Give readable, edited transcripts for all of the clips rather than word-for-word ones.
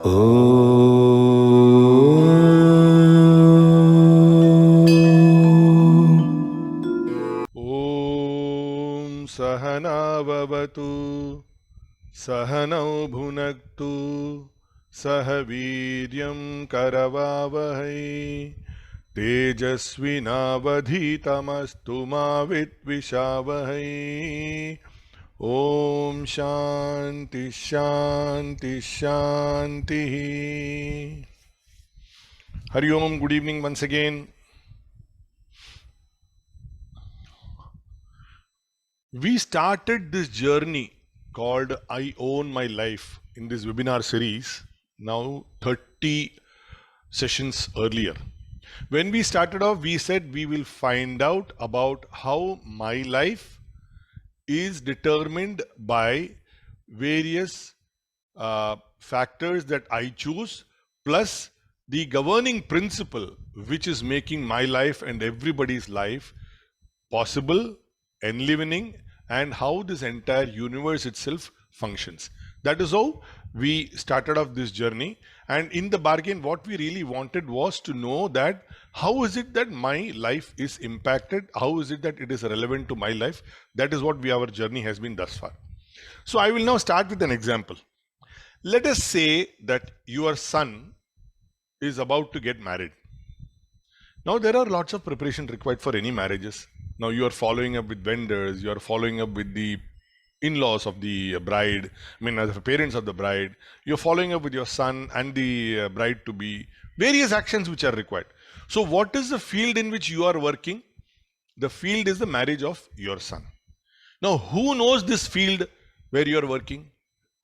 ॐ सहनाववतु सहनौ भुनक्तु सह वीर्यं करवावहै तेजस्विनावधीतमस्तु मा विद्विषावहै। ॐ शान्ति शान्ति शान्तिः। Hari Om, good evening once again. We started this journey called I Own My Life in this webinar series now 30 sessions earlier. When we started off, we said we will find out about how my life is determined by various factors that I choose, plus the governing principle which is making my life and everybody's life possible, enlivening, and how this entire universe itself functions. That is how we started off this journey. And in the bargain, what we really wanted was to know that how is it that my life is impacted? How is it that it is relevant to my life? That is what our journey has been thus far. So I will now start with an example. Let us say that your son is about to get married. Now there are lots of preparation required for any marriages. Now you are following up with vendors, you are following up with the in-laws of the bride, as the parents of the bride, you're following up with your son and the bride to be, various actions which are required. So what is the field in which you are working? The field is the marriage of your son. Now who knows this field where you are working?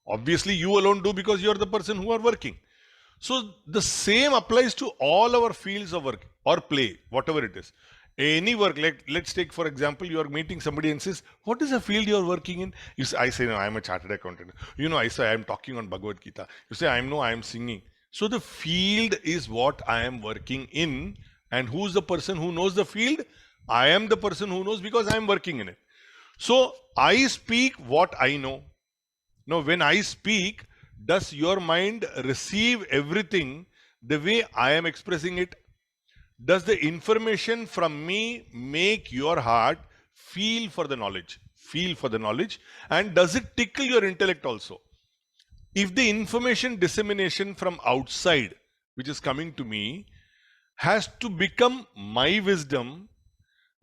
Obviously you alone do, because you are the person who are working. So the same applies to all our fields of work or play, whatever it is. Any work, let's take for example, you are meeting somebody and says, what is the field you are working in? I say, no, I am a chartered accountant. I say, I am talking on Bhagavad Gita. You say, I am singing. So the field is what I am working in. And who's the person who knows the field? I am the person who knows, because I am working in it. So I speak what I know. Now, when I speak, does your mind receive everything the way I am expressing it? Does the information from me make your heart feel for the knowledge? And does it tickle your intellect also? If the information dissemination from outside, which is coming to me, has to become my wisdom,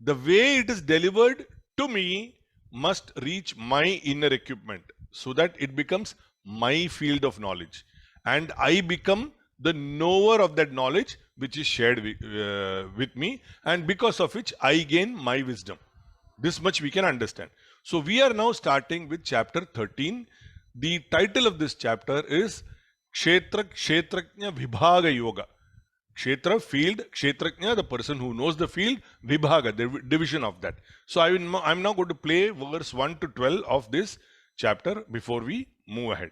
the way it is delivered to me must reach my inner equipment, so that it becomes my field of knowledge, and I become the knower of that knowledge which is shared with me, and because of which I gain my wisdom. This much we can understand. So we are now starting with chapter 13. The title of this chapter is Kshetra Kshetrajna Vibhaga Yoga. Kshetra, field, Kshetrajna, the person who knows the field, Vibhaga, the division of that. So I'm now going to play verse 1 to 12 of this chapter before we move ahead.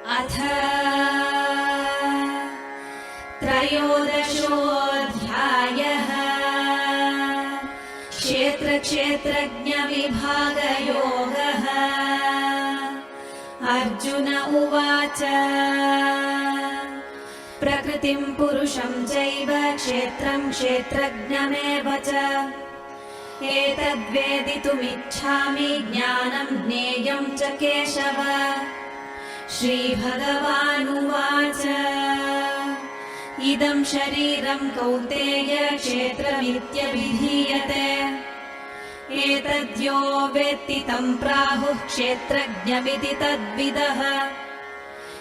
अथ त्रयोदशोऽध्यायः क्षेत्रक्षेत्रज्ञविभागयोगः। अर्जुन उवाच प्रकृतिं पुरुषं चैव क्षेत्रं क्षेत्रज्ञमेव च एतद्वेदितुमिच्छामि ज्ञानं ज्ञेयं च केशव। श्रीभगवानुवाच इदं शरीरं कौन्तेय क्षेत्रमित्यभिधीयते एतद्यो वेत्ति तं प्राहुः क्षेत्रज्ञमिति तद्विदः।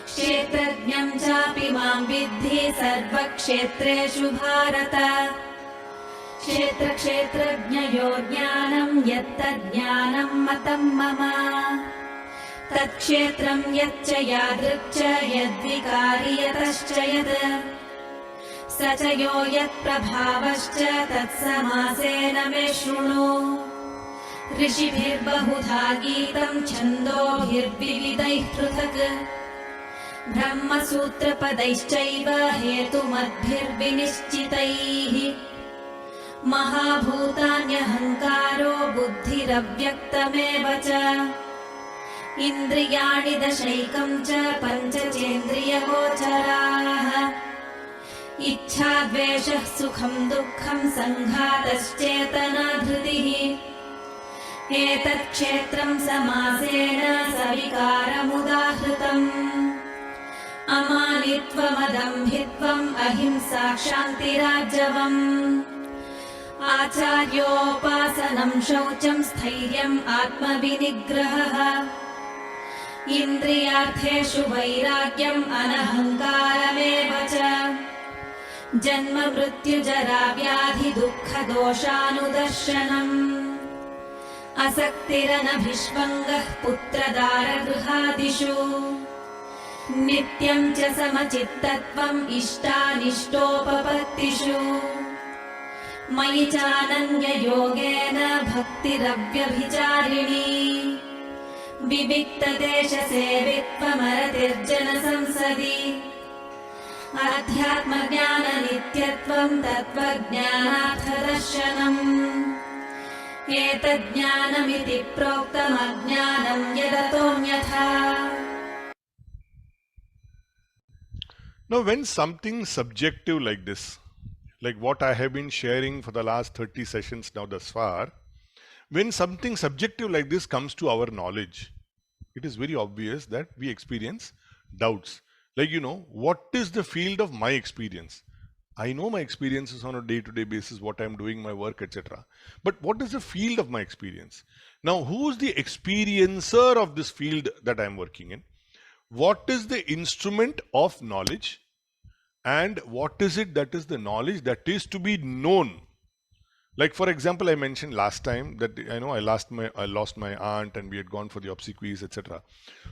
क्षेत्रज्ञं चापि मां विद्धि सर्वक्षेत्रेषु भारत। क्षेत्रक्षेत्रज्ञयोः ज्ञानं यत्तज्ज्ञानं मतं मम। तत्क्षेत्रं यच्च यादृक् च यद्विकारि यतश्च यत् स च यो यत्प्रभावश्च तत्समासेन मे शृणु। ऋषिभिर्बहुधा गीतं छन्दोभिर्विविधैः पृथक् ब्रह्मसूत्रपदैश्चैव हेतुमद्भिर्विनिश्चितैः। महाभूतान्यहङ्कारो बुद्धिरव्यक्तमेव च इन्द्रियाणि दशैकं च पञ्चचेन्द्रियगोचराः इच्छा द्वेषः सुखं दुःखं सङ्घातश्चेतना धृतिः एतत् क्षेत्रं समासेन सविकारमुदाहृतम् अमानित्वमदम्भित्वम् अहिंसा क्षान्तिरार्जवम् आचार्योपासनं शौचं स्थैर्यम् आत्मविनिग्रहः इन्द्रियार्थेषु वैराग्यम् अनहङ्कारमेव च जन्म मृत्युजरा व्याधि दुःखदोषानुदर्शनम् असक्तिरनभिष्वङ्गः पुत्रदारगृहादिषु नित्यं च समचित्तत्वम् इष्टानिष्टोपपत्तिषु मयि चानन्ययोगेन भक्तिरव्यभिचारिणी विविक्तदेशसेवित्वमरतिर्जनसंसदि अध्यात्मज्ञाननित्यत्वं तत्त्वज्ञानार्थदर्शनम् एतज्ज्ञानमिति प्रोक्तमज्ञानं यदतोऽन्यथा. Now, when something subjective like this, like what I have been sharing for the last 30 sessions now thus far, when something subjective like this comes to our knowledge, it is very obvious that we experience doubts. Like, what is the field of my experience? I know my experiences on a day-to-day basis, what I'm doing, my work, etc. But what is the field of my experience? Now, who is the experiencer of this field that I'm working in? What is the instrument of knowledge? And what is it that is the knowledge that is to be known? Like, for example, I mentioned last time that I lost my aunt and we had gone for the obsequies, etc.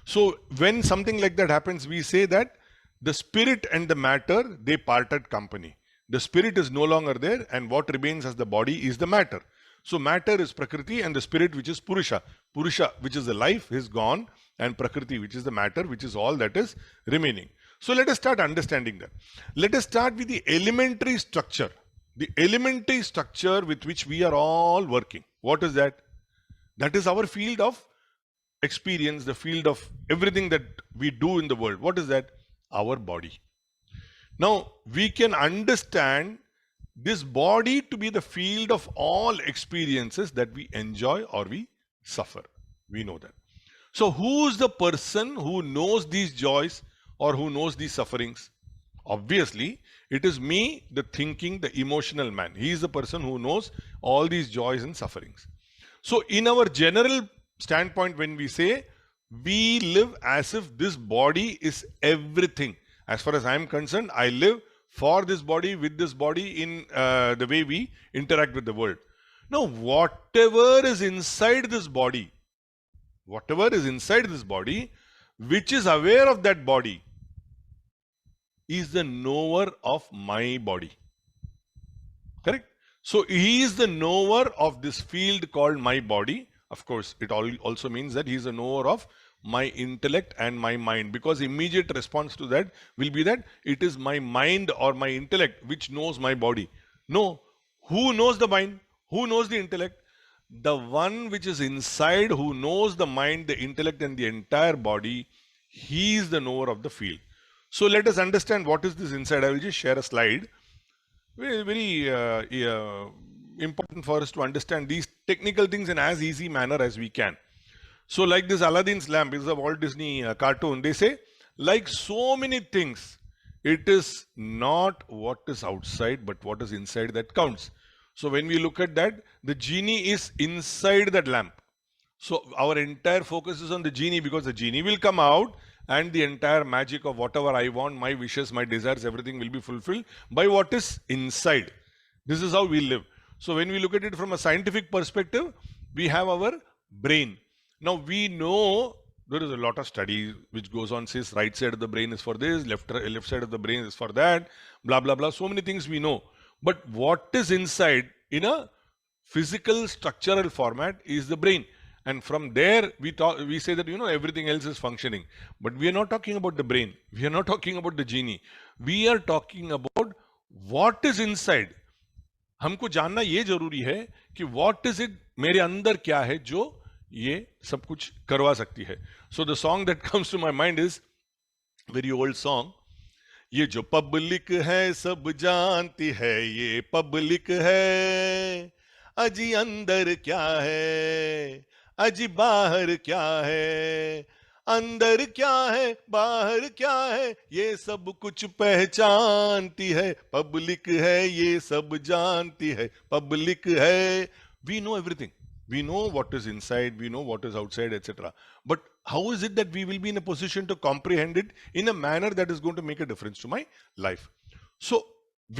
So when something like that happens, we say that the spirit and the matter, they parted company. The spirit is no longer there, and what remains as the body is the matter. So matter is Prakriti, and the spirit, which is Purusha. Purusha, which is the life, is gone, and Prakriti, which is the matter, which is all that is remaining. So let us start understanding that. Let us start with the elementary structure. The elementary structure with which we are all working. What is that? That is our field of experience, the field of everything that we do in the world. What is that? Our body. Now, we can understand this body to be the field of all experiences that we enjoy or we suffer. We know that. So, who is the person who knows these joys or who knows these sufferings? Obviously, it is me, the thinking, the emotional man. He is the person who knows all these joys and sufferings. So, in our general standpoint, when we say we live as if this body is everything. As far as I am concerned, I live for this body, with this body, in the way we interact with the world. Now, whatever is inside this body, which is aware of that body, is the knower of my body. Correct? So, he is the knower of this field called my body. Of course, it also means that he is a knower of my intellect and my mind, because immediate response to that will be that it is my mind or my intellect which knows my body. No. Who knows the mind? Who knows the intellect? The one which is inside, who knows the mind, the intellect and the entire body, he is the knower of the field. So let us understand what is this inside. I will just share a slide. Very important for us to understand these technical things in as easy manner as we can. So like this Aladdin's lamp is a Walt Disney cartoon. They say, like so many things, it is not what is outside but what is inside that counts. So when we look at that, the genie is inside that lamp. So our entire focus is on the genie, because the genie will come out and the entire magic of whatever I want, my wishes, my desires, everything will be fulfilled by what is inside. This is how we live. So when we look at it from a scientific perspective, we have our brain. Now we know there is a lot of study which goes on, says right side of the brain is for this, left side of the brain is for that, blah, blah, blah. So many things we know. But what is inside in a physical structural format is the brain. And from there we say that everything else is functioning. But we are not talking about the brain. We are not talking about the genie. We are talking about what is inside. हमको जानना ये जरूरी है कि what is it, मेरे अंदर क्या है जो ये सब कुछ करवा सकती है. So the song that comes to my mind is very old song. ये जो पब्लिक है सब जानती है, ये पब्लिक है. अजी अंदर क्या है, अजी बाहर क्या है, अंदर क्या है बाहर क्या है, ये सब कुछ पहचानती है. पब्लिक है ये सब जानती है, पब्लिक है. We know everything, we know what is inside, we know what is outside, etc. But how is it that we will be in a position to comprehend it in a manner that is going to make a difference to my life? So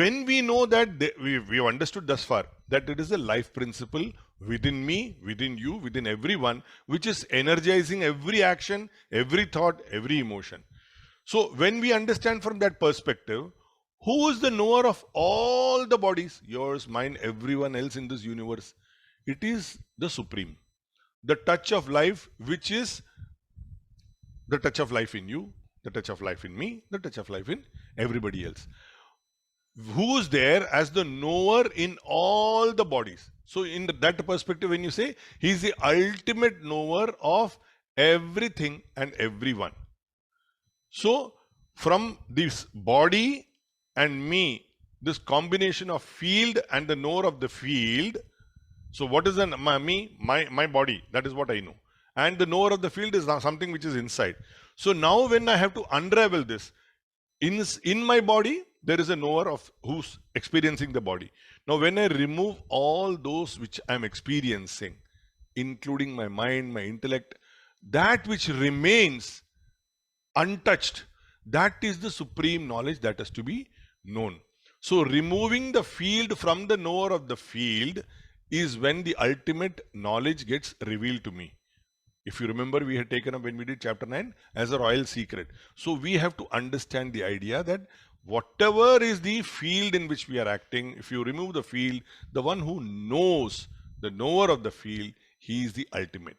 when we know that we have understood thus far that it is a life principle within me, within you, within everyone, which is energizing every action, every thought, every emotion. So when we understand from that perspective, who is the knower of all the bodies, yours, mine, everyone else in this universe? It is the Supreme, the touch of life, which is the touch of life in you, the touch of life in me, the touch of life in everybody else. Who is there as the knower in all the bodies? So, in that perspective, when you say he is the ultimate knower of everything and everyone. So, from this body and me, this combination of field and the knower of the field. So what is my body? That is what I know. And the knower of the field is something which is inside. So now when I have to unravel this, in my body, there is a knower of who's experiencing the body. Now when I remove all those which I'm experiencing, including my mind, my intellect, that which remains untouched, that is the supreme knowledge that has to be known. So removing the field from the knower of the field is when the ultimate knowledge gets revealed to me. If you remember, we had taken up when we did chapter 9 as a royal secret. So we have to understand the idea that whatever is the field in which we are acting, if you remove the field, the one who knows, the knower of the field, he is the ultimate.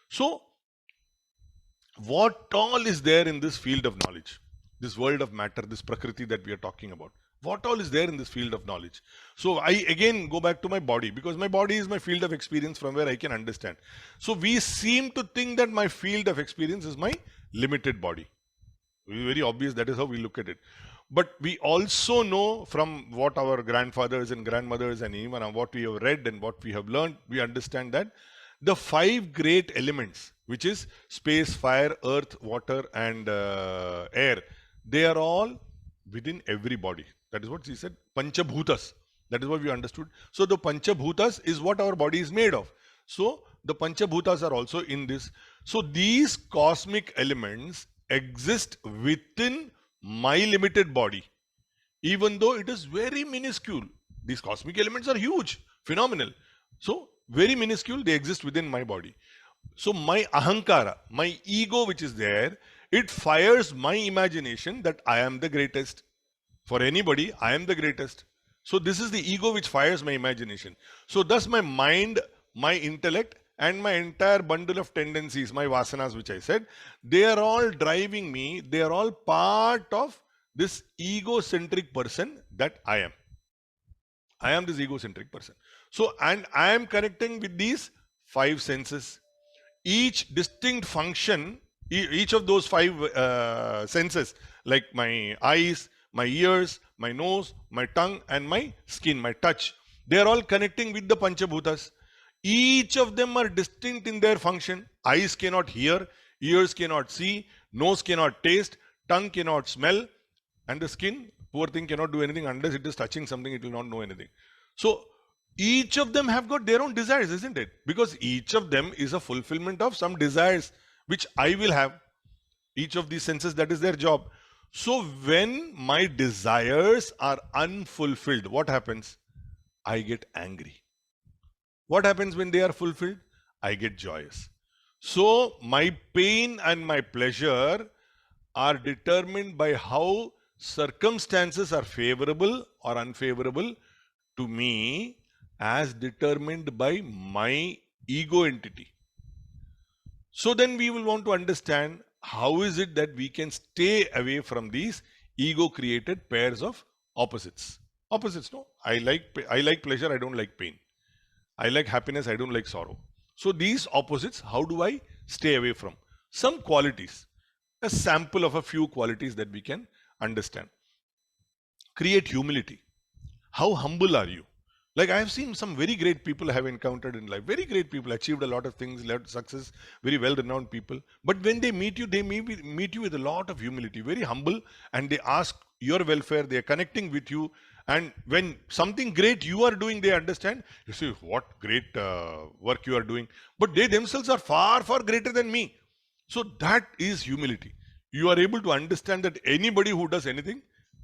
So what all is there in this field of knowledge, this world of matter, this prakriti that we are talking about? What all is there in this field of knowledge? So I again go back to my body, because my body is my field of experience from where I can understand. So we seem to think that my field of experience is my limited body. Very obvious, that is how we look at it. But we also know from what our grandfathers and grandmothers and even what we have read and what we have learned, we understand that the 5 great elements, which is space, fire, earth, water, and air, they are all within every body. That is what he said, Panchabhutas. That is what we understood. So the Panchabhutas is what our body is made of. So the Panchabhutas are also in this. So these cosmic elements exist within my limited body, even though it is very minuscule. These cosmic elements are huge, phenomenal. So very minuscule, they exist within my body. So my ahankara, my ego which is there, it fires my imagination that I am the greatest. For anybody, I am the greatest. So this is the ego which fires my imagination. So thus my mind, my intellect, and my entire bundle of tendencies, my vasanas which I said, they are all driving me. They are all part of this egocentric person that I am. I am this egocentric person. So, and I am connecting with these 5 senses. Each distinct function, each of those 5 senses, like my eyes, my ears, my nose, my tongue, and my skin, my touch, they are all connecting with the Panchabhutas. Each of them are distinct in their function. Eyes cannot hear, ears cannot see, nose cannot taste, tongue cannot smell, and the skin, poor thing, cannot do anything unless it is touching something, it will not know anything. So each of them have got their own desires, isn't it? Because each of them is a fulfillment of some desires which I will have. Each of these senses, that is their job. So when my desires are unfulfilled, what happens? I get angry. What happens when they are fulfilled? I get joyous. So my pain and my pleasure are determined by how circumstances are favorable or unfavorable to me, as determined by my ego entity. So then we will want to understand how is it that we can stay away from these ego created pairs of opposites. Opposites, no? I like pleasure, I don't like pain. I like happiness, I don't like sorrow. So these opposites, how do I stay away from? Some qualities, a sample of a few qualities that we can understand. Create humility. How humble are you? Like I have seen some very great people I have encountered in life. Very great people, achieved a lot of things, led success, very well renowned people. But when they meet you, they maybe meet you with a lot of humility, very humble, and they ask your welfare, they are connecting with you. And when something great you are doing, they understand. You say, what great work you are doing. But they themselves are far, far greater than me. So that is humility. You are able to understand that anybody who does anything,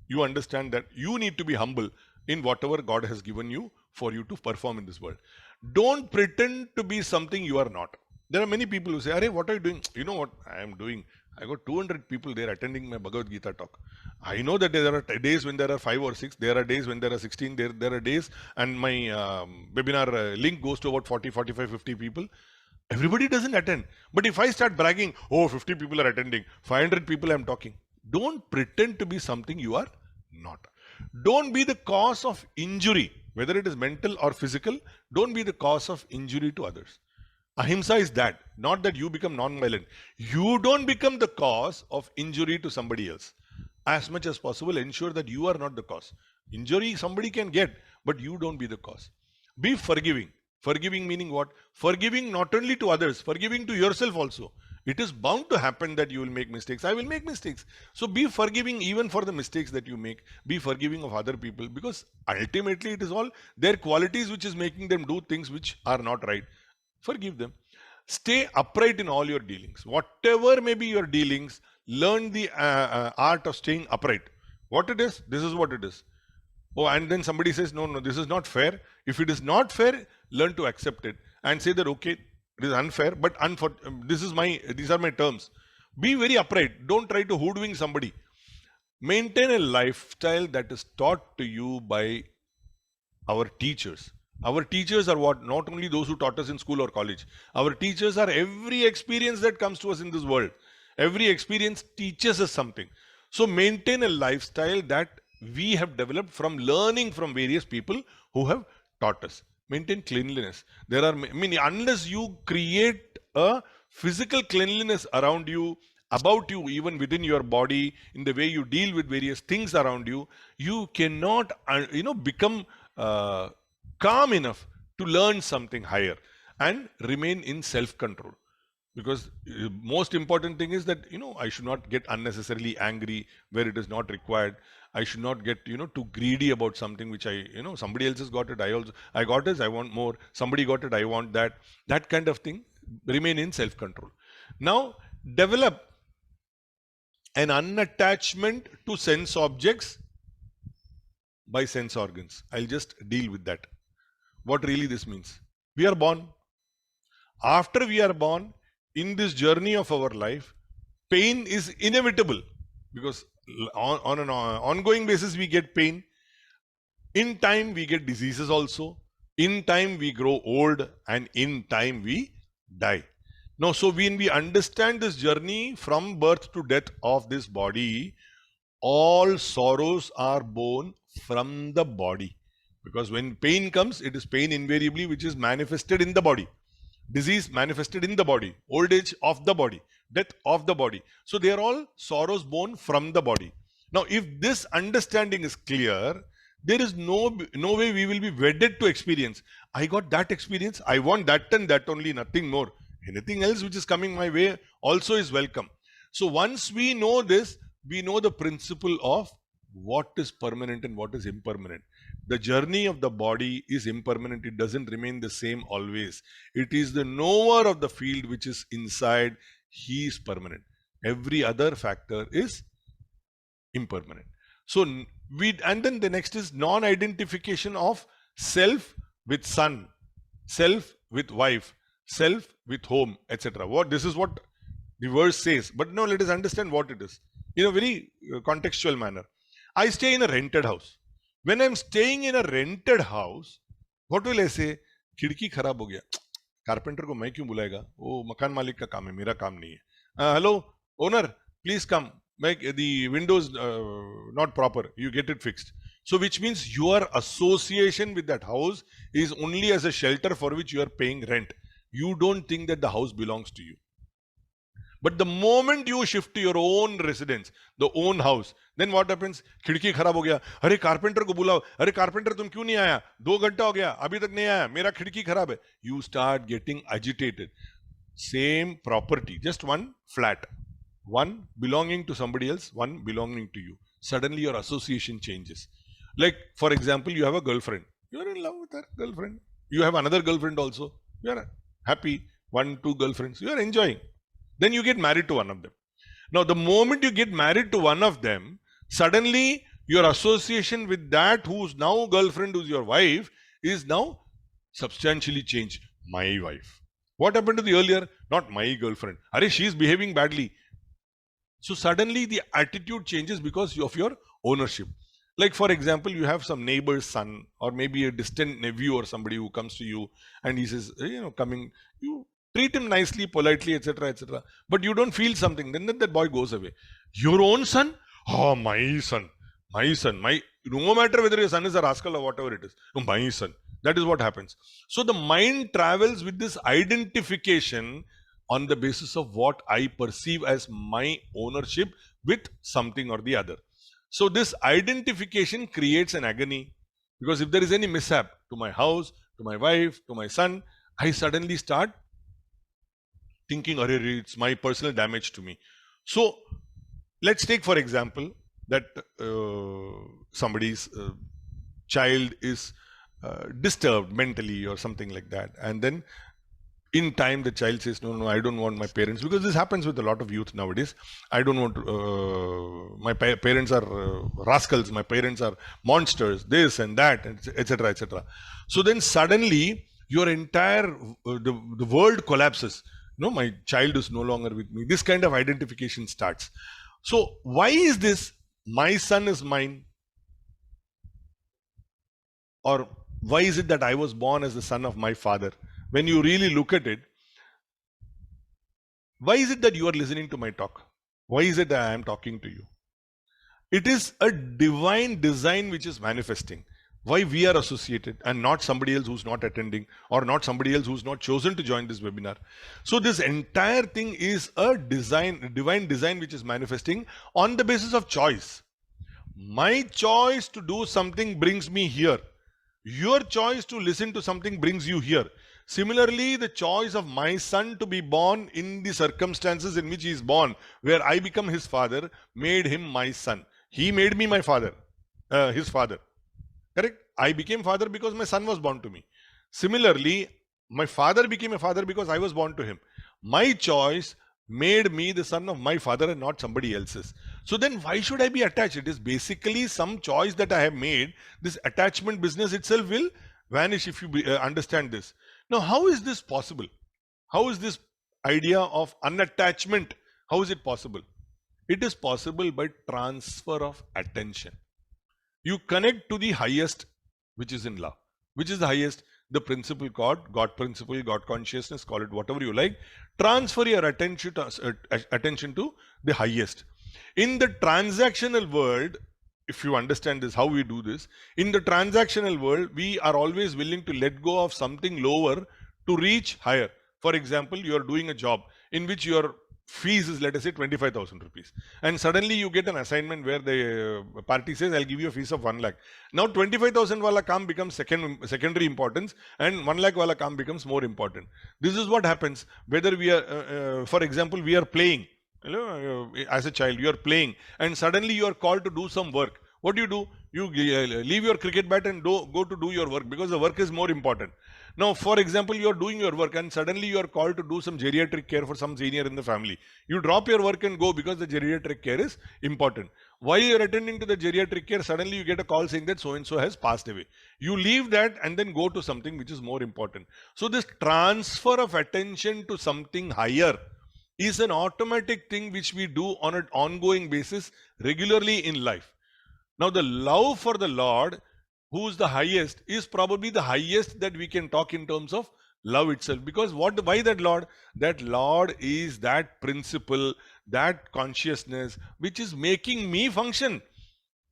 you understand that you need to be humble in whatever God has given you for you to perform in this world. Don't pretend to be something you are not. There are many people who say, Arey, what are you doing? You know what I am doing? I got 200 people there attending my Bhagavad Gita talk. I know that there are days when there are 5 or 6. There are days when there are 16. There are days, and my webinar link goes to about 40, 45, 50 people. Everybody doesn't attend. But if I start bragging, oh, 50 people are attending, 500 people I'm talking. Don't pretend to be something you are not. Don't be the cause of injury, whether it is mental or physical. Don't be the cause of injury to others. Ahimsa is that, not that you become non-violent. You don't become the cause of injury to somebody else. As much as possible, ensure that you are not the cause. Injury somebody can get, but you don't be the cause. Be forgiving. Forgiving meaning what? Forgiving not only to others, forgiving to yourself also. It is bound to happen that you will make mistakes. I will make mistakes. So be forgiving even for the mistakes that you make. Be forgiving of other people, because ultimately it is all their qualities which is making them do things which are not right. Forgive them. Stay upright in all your dealings. Whatever may be your dealings, learn the art of staying upright. What it is, this is what it is. Oh, and then somebody says, no, no, this is not fair. If it is not fair, learn to accept it and say that, okay, it is unfair, but these are my terms. Be very upright. Don't try to hoodwink somebody. Maintain a lifestyle that is taught to you by our teachers. Our teachers are what? Not only those who taught us in school or college. Our teachers are every experience that comes to us in this world. Every experience teaches us something. So maintain a lifestyle that we have developed from learning from various people who have taught us. Maintain cleanliness. Unless you create a physical cleanliness around you, about you, even within your body, in the way you deal with various things around you, you cannot, become calm enough to learn something higher and remain in self-control. Because most important thing is that, I should not get unnecessarily angry where it is not required. I should not get, too greedy about something which somebody else has got it. I got this, I want more. Somebody got it, I want that. That kind of thing. Remain in self-control. Now, develop an unattachment to sense objects by sense organs. I'll just deal with that. What really this means? We are born. After we are born, in this journey of our life, pain is inevitable, because on an ongoing basis we get pain. In time we get diseases also. In time we grow old, and in time we die. Now, so when we understand this journey from birth to death of this body, all sorrows are born from the body. Because when pain comes, it is pain invariably which is manifested in the body. Disease manifested in the body. Old age of the body. Death of the body. So they are all sorrows born from the body. Now, if this understanding is clear, there is no way we will be wedded to experience. I got that experience. I want that and that only, nothing more. Anything else which is coming my way also is welcome. So once we know this, we know the principle of what is permanent and what is impermanent. The journey of the body is impermanent. It doesn't remain the same always. It is the knower of the field which is inside. He is permanent. Every other factor is impermanent. So and then the next is non-identification of self with son, self with wife, self with home, etc. This is what the verse says. But now let us understand what it is in a very contextual manner. I stay in a rented house. When I'm staying in a rented house, what will I say? खिड़की खराब हो गया, carpenter को मैं क्यों बुलाएगा? वो मकान मालिक का काम है, मेरा काम नहीं है. Hello, owner, please come. Make the windows not proper. You get it fixed. So which means your association with that house is only as a shelter for which you are paying rent. You don't think that the house belongs to you. But the moment you shift to your own residence, the own house, then what happens? खिड़की खराब हो गया, अरे carpenter को बुलाओ, अरे carpenter तुम क्यों नहीं आया, 2 घंटा हो गया अभी तक नहीं आया, मेरा खिड़की खराब है. You start getting agitated. Same property, just one flat, one belonging to somebody else, one belonging to you. Suddenly your association changes. Like, for example, you have a girlfriend. You are in love with that girlfriend. You have another girlfriend also. You are happy. 1, 2 girlfriends. You are enjoying. Then you get married to one of them. Now, the moment you get married to one of them, suddenly your association with that who's now girlfriend, who's your wife, is now substantially changed. My wife. What happened to the earlier? Not my girlfriend. Are she's behaving badly. So suddenly the attitude changes because of your ownership. Like, for example, you have some neighbor's son or maybe a distant nephew or somebody who comes to you and he says, coming, you treat him nicely, politely, etc., etc. But you don't feel something. Then that boy goes away. Your own son? Oh, my son. My son. No matter whether your son is a rascal or whatever it is. No, my son. That is what happens. So the mind travels with this identification on the basis of what I perceive as my ownership with something or the other. So this identification creates an agony, because if there is any mishap to my house, to my wife, to my son, I suddenly start thinking, it's my personal damage to me. So let's take, for example, that somebody's child is disturbed mentally or something like that, and then in time the child says, no, I don't want my parents, because this happens with a lot of youth nowadays. I don't want, my parents are rascals, my parents are monsters, this and that, etc., etc. So then suddenly your entire, the world collapses. No, my child is no longer with me. This kind of identification starts. So why is this? My son is mine. Or why is it that I was born as the son of my father? When you really look at it, why is it that you are listening to my talk? Why is it that I am talking to you? It is a divine design which is manifesting. Why we are associated and not somebody else who's not attending, or not somebody else who's not chosen to join this webinar. So this entire thing is a divine design which is manifesting on the basis of choice. My choice to do something brings me here. Your choice to listen to something brings you here. Similarly, the choice of my son to be born in the circumstances in which he is born, where I become his father, made him my son. He made me my father, his father. Correct? I became father because my son was born to me. Similarly, my father became a father because I was born to him. My choice made me the son of my father and not somebody else's. So then why should I be attached? It is basically some choice that I have made. This attachment business itself will vanish if you understand this. Now, how is this possible? How is this idea of unattachment? How is it possible? It is possible by transfer of attention. You connect to the highest, which is in love. Which is the highest? The principle God principle, God consciousness, call it whatever you like. Transfer your attention to the highest. In the transactional world, if you understand this, how we do this, in the transactional world, we are always willing to let go of something lower to reach higher. For example, you are doing a job in which your fees is, let us say, 25,000 rupees. And suddenly you get an assignment where the party says, I'll give you a fees of 1 lakh. Now 25,000 wala kaam becomes secondary importance, and 1 lakh wala kaam becomes more important. This is what happens whether we are, for example, we are playing. As a child, you are playing, and suddenly you are called to do some work. What do? You leave your cricket bat and go to do your work, because the work is more important. Now, for example, you are doing your work and suddenly you are called to do some geriatric care for some senior in the family. You drop your work and go because the geriatric care is important. While you are attending to the geriatric care, suddenly you get a call saying that so-and-so has passed away. You leave that and then go to something which is more important. So this transfer of attention to something higher is an automatic thing which we do on an ongoing basis regularly in life. Now, the love for the Lord, who is the highest, is probably the highest that we can talk in terms of love itself. Because why that Lord? That Lord is that principle, that consciousness which is making me function.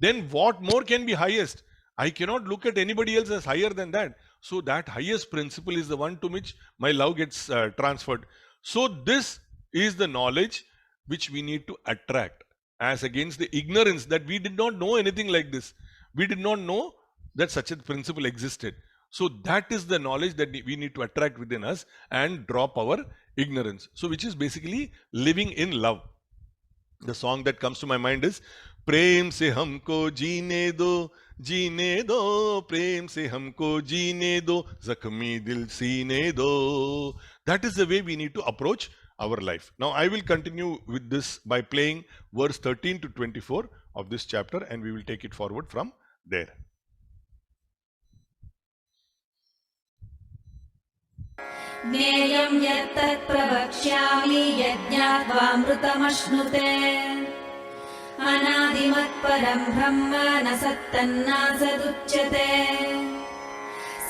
then what more can be highest? I cannot look at anybody else as higher than that. So that highest principle is the one to which my love gets transferred. So this is the knowledge which we need to attract, as against the ignorance that we did not know anything like this. We did not know that such a principle existed. So that is the knowledge that we need to attract within us and drop our ignorance. So which is basically living in love. The song that comes to my mind is प्रेम से हमको जीने दो प्रेम से हमको जीने दो जख्मी दिल सीने दो. That is the way we need to approach our life. Now I will continue with this by playing verse 13 to 24 of this chapter, and we will take it forward from there. ज्ञेयं यत्तत् प्रवक्ष्यामि यज्ञात्वामृतमश्नुते अनादिमत्परं ब्रह्म न सत्तन्नासदुच्यते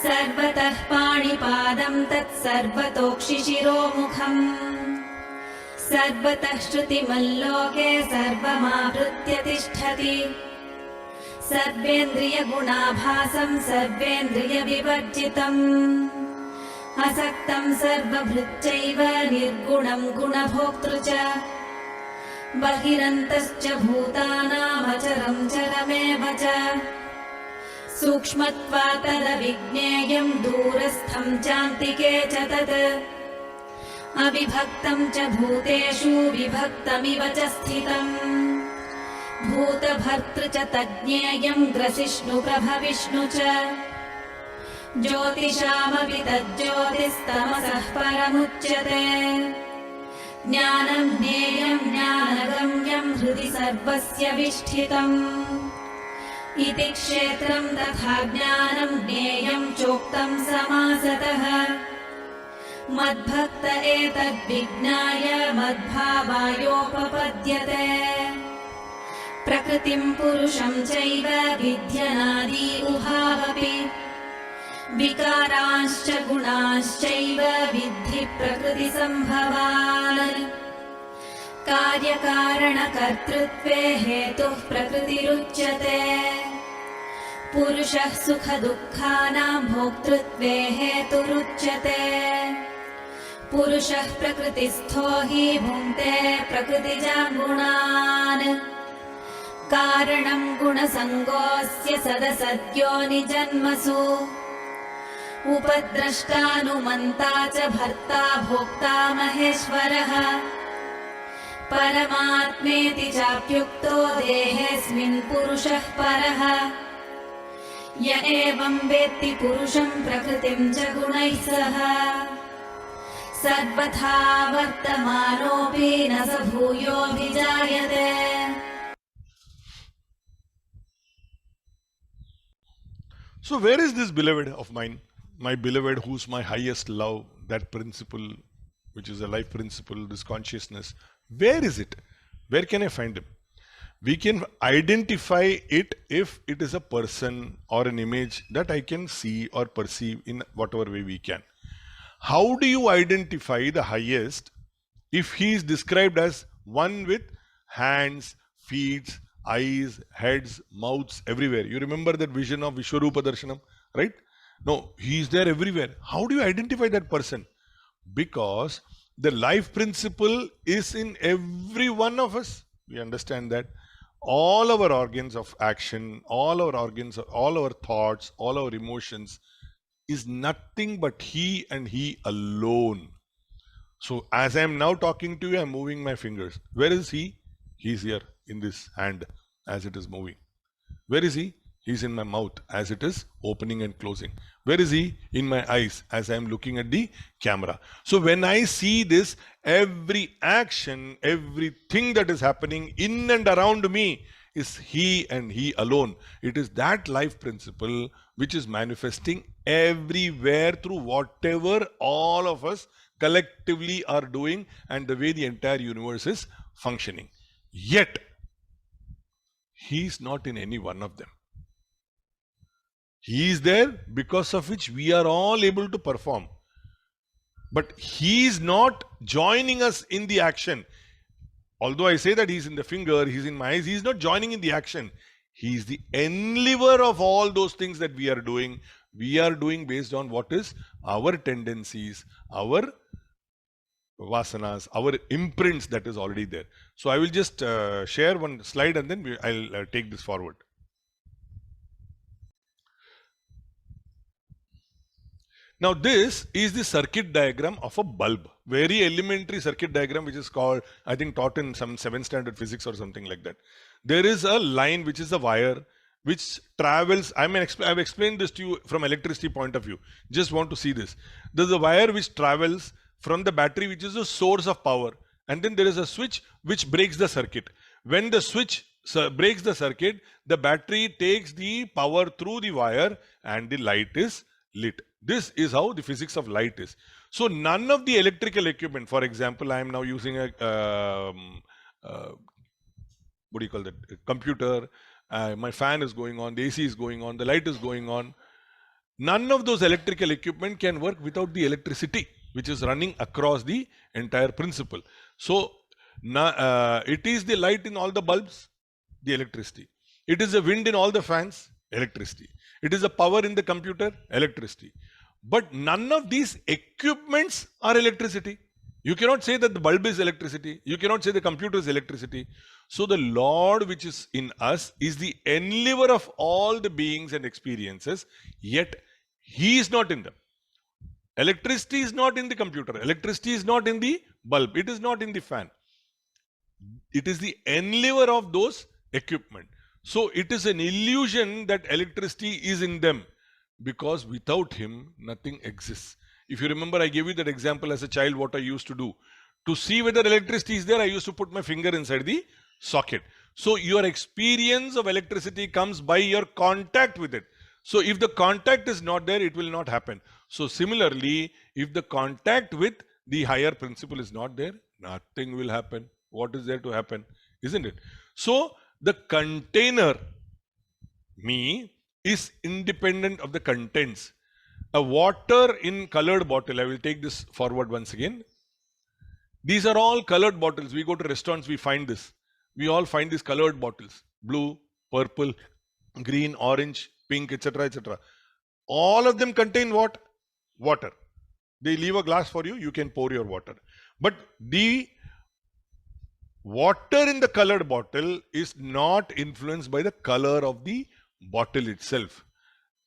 सर्वतः पाणिपादं तत्सर्वतोक्षिशिरोमुखम् सर्वतः श्रुतिमल्लोके सर्वमावृत्य तिष्ठति सर्वेन्द्रियगुणाभासं सर्वेन्द्रियविवर्जितम् असक्तं सर्वभृच्चैव निर्गुणं गुणभोक्तृ च बहिरन्तश्च भूतानामचरं चरमेव च सूक्ष्मत्वात् तदविज्ञेयं दूरस्थं चान्तिके च तत् अविभक्तं च भूतेषु विभक्तमिव च स्थितम् भूतभर्तृ च तज्ज्ञेयं ग्रसिष्णुप्रभविष्णु च ज्योतिषामपि तज्ज्योतिस्तमसः परमुच्यते ज्ञानं ज्ञेयं ज्ञानगम्यं हृदि सर्वस्य विष्ठितम् इति क्षेत्रं तथा ज्ञानं ज्ञेयं चोक्तं समासतः मद्भक्त एतद्विज्ञाय मद्भावायोपपद्यते प्रकृतिं पुरुषं चैव विध्यनादि उभावपि विकारांश्च गुणांश्चैव विद्धि प्रकृतिसम्भवान् कार्यकारणकर्तृत्वे हेतुः प्रकृतिरुच्यते पुरुषः सुखदुःखानां भोक्तृत्वे हेतुरुच्यते पुरुषः प्रकृतिस्थो हि भुङ्क्ते प्रकृतिजान् गुणान् कारणं गुणसङ्गोऽस्य सदसद्यो निजन्मसु उपद्रष्टानुमन्ता च भर्ता भोक्ता महेश्वरः परमात्मेति चाप्युक्तो देहेऽस्मिन् पुरुषः परः य एवं वेत्ति पुरुषं प्रकृतिं च गुणैः सह सर्वथा वर्तमानोऽपि न स भूयोऽभिजायते. So where is this beloved of mine? My beloved, who's my highest love, that principle, which is a life principle, this consciousness. Where is it? Where can I find him? We can identify it if it is a person or an image that I can see or perceive in whatever way we can. How do you identify the highest if he is described as one with hands, feet, eyes, heads, mouths, everywhere? You remember that vision of Vishwarupa Darshanam, right? No, he is there everywhere. How do you identify that person? Because the life principle is in every one of us. We understand that. All our organs of action, all our organs, all our thoughts, all our emotions is nothing but he and he alone. So as I am now talking to you, I am moving my fingers. Where is he? He is here in this hand as it is moving. Where is he? He is in my mouth as it is opening and closing. Where is he? In my eyes as I am looking at the camera. So when I see this, every action, everything that is happening in and around me is he and he alone. It is that life principle which is manifesting everywhere through whatever all of us collectively are doing and the way the entire universe is functioning. Yet, he is not in any one of them. He is there because of which we are all able to perform. But he is not joining us in the action. Although I say that he is in the finger, he is in my eyes, he is not joining in the action. He is the enliver of all those things that we are doing. We are doing based on what is our tendencies, our vasanas, our imprints that is already there. So I will just share one slide and then I'll take this forward. Now this is the circuit diagram of a bulb. Very elementary circuit diagram which is called, I think taught in some 7th standard physics or something like that. There is a line which is a wire which travels. I've explained this to you from electricity point of view. Just want to see this. There's a wire which travels from the battery which is the source of power, and then there is a switch which breaks the circuit. When the switch breaks the circuit, the battery takes the power through the wire and the light is lit. This is how the physics of light is. So none of the electrical equipment, for example, I am now using a what do you call that, a computer, my fan is going on, the AC is going on, the light is going on. None of those electrical equipment can work without the electricity which is running across the entire principle. So it is the light in all the bulbs, the electricity. It is the wind in all the fans, electricity. It is the power in the computer, electricity. But none of these equipments are electricity. You cannot say that the bulb is electricity. You cannot say the computer is electricity. So the Lord which is in us is the enliver of all the beings and experiences, yet He is not in them. Electricity is not in the computer. Electricity is not in the bulb. It is not in the fan. It is the enliver of those equipment. So it is an illusion that electricity is in them, because without Him nothing exists. If you remember, I gave you that example as a child what I used to do. To see whether electricity is there, I used to put my finger inside the socket. So your experience of electricity comes by your contact with it. So if the contact is not there, it will not happen. So similarly, if the contact with the higher principle is not there, nothing will happen. What is there to happen? Isn't it? So the container, me, is independent of the contents. A water in colored bottle, I will take this forward once again. These are all colored bottles. We go to restaurants, we find this. We all find these colored bottles. Blue, purple, green, orange, pink, etc., etc. All of them contain what? Water. They leave a glass for you, you can pour your water. But the water in the colored bottle is not influenced by the color of the bottle itself.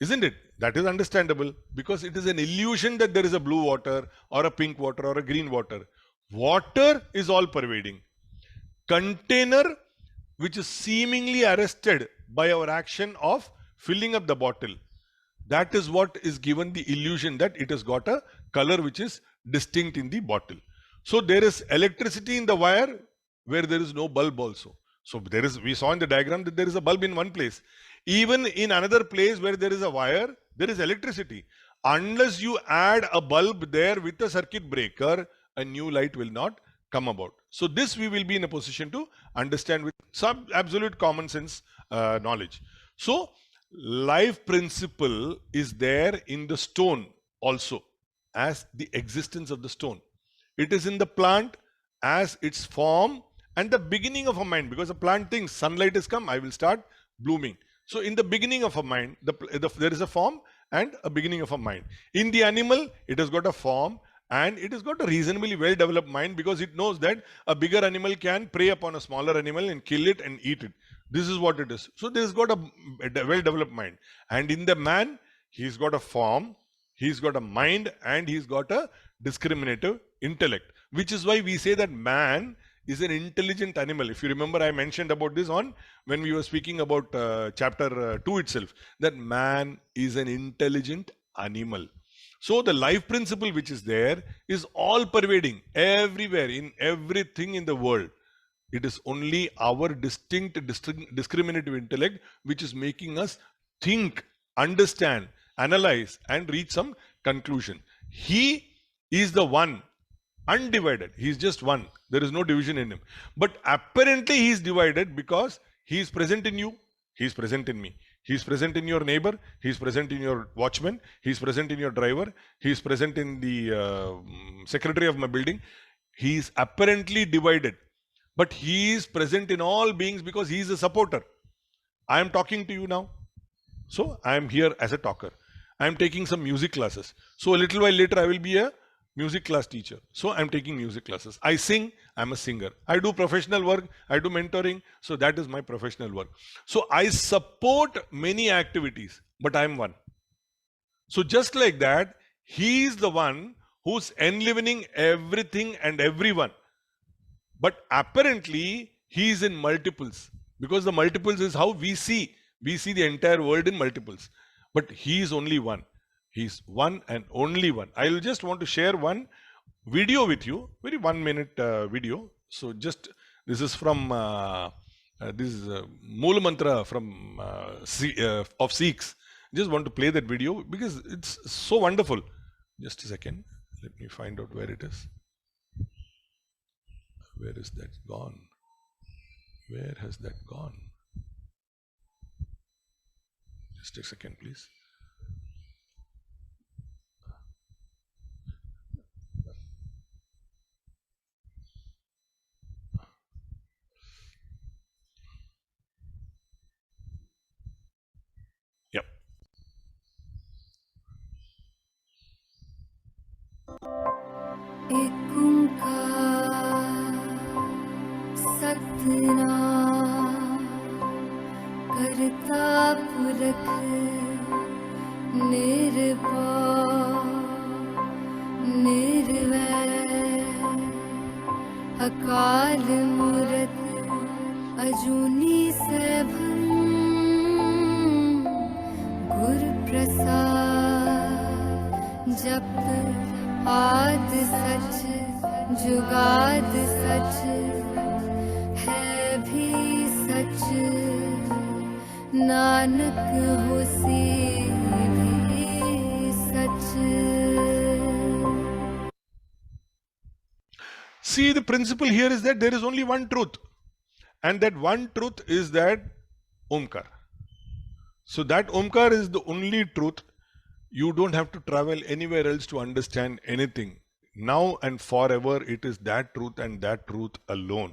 Isn't it? That is understandable, because it is an illusion that there is a blue water or a pink water or a green water. Water is all pervading. Container, which is seemingly arrested by our action of filling up the bottle, that is what is given the illusion that it has got a color which is distinct in the bottle. So there is electricity in the wire where there is no bulb also. So there is, we saw in the diagram that there is a bulb in one place. Even in another place where there is a wire, there is electricity. Unless you add a bulb there with a circuit breaker, a new light will not come about. So this we will be in a position to understand with some absolute common sense knowledge. So life principle is there in the stone also as the existence of the stone. It is in the plant as its form and the beginning of a mind, because a plant thinks sunlight has come, I will start blooming. So in the beginning of a mind, there is a form and a beginning of a mind. In the animal, it has got a form and it has got a reasonably well-developed mind, because it knows that a bigger animal can prey upon a smaller animal and kill it and eat it. This is what it is. So this has got a well-developed mind. And in the man, he's got a form, he's got a mind, and he's got a discriminative intellect, which is why we say that man is an intelligent animal. If you remember, I mentioned about this on when we were speaking about chapter 2 itself, that man is an intelligent animal. So the life principle which is there is all pervading everywhere, in everything in the world. It is only our distinct discriminative intellect which is making us think, understand, analyze and reach some conclusion. He is the one, undivided. He is just one. There is no division in him. But apparently he is divided because he is present in you, he is present in me. He is present in your neighbor, he is present in your watchman, he is present in your driver, he is present in the secretary of my building. He is apparently divided, but he is present in all beings because he is a supporter. I am talking to you now. So I am here as a talker. I am taking some music classes. So a little while later, I will be a music class teacher. So I'm taking music classes. I sing, I'm a singer. I do professional work, I do mentoring. So that is my professional work. So I support many activities, but I'm one. So just like that, he is the one who's enlivening everything and everyone. But apparently, he is in multiples, because the multiples is how we see. We see the entire world in multiples. But he is only one. He's one and only one. I will just want to share one video with you, very 1 minute video. So just this is from this is Mool Mantra from of Sikhs. Just want to play that video because it's so wonderful. Just a second. Let me find out where it is. Where is that gone? Where has that gone? Just a second, please. Yep. एक ओंकार सतनाम करता पुरख निर्भय निर्वैर अकाल मूरत अजूनी सैभं गुरु प्रसाद जप आद सच जुगाद सच है भी सच नानक होसी भी सच. See, the principle here is that there is only one truth, and that one truth is that Omkar. So that Omkar is the only truth. You don't have to travel anywhere else to understand anything. Now and forever, it is that truth and that truth alone.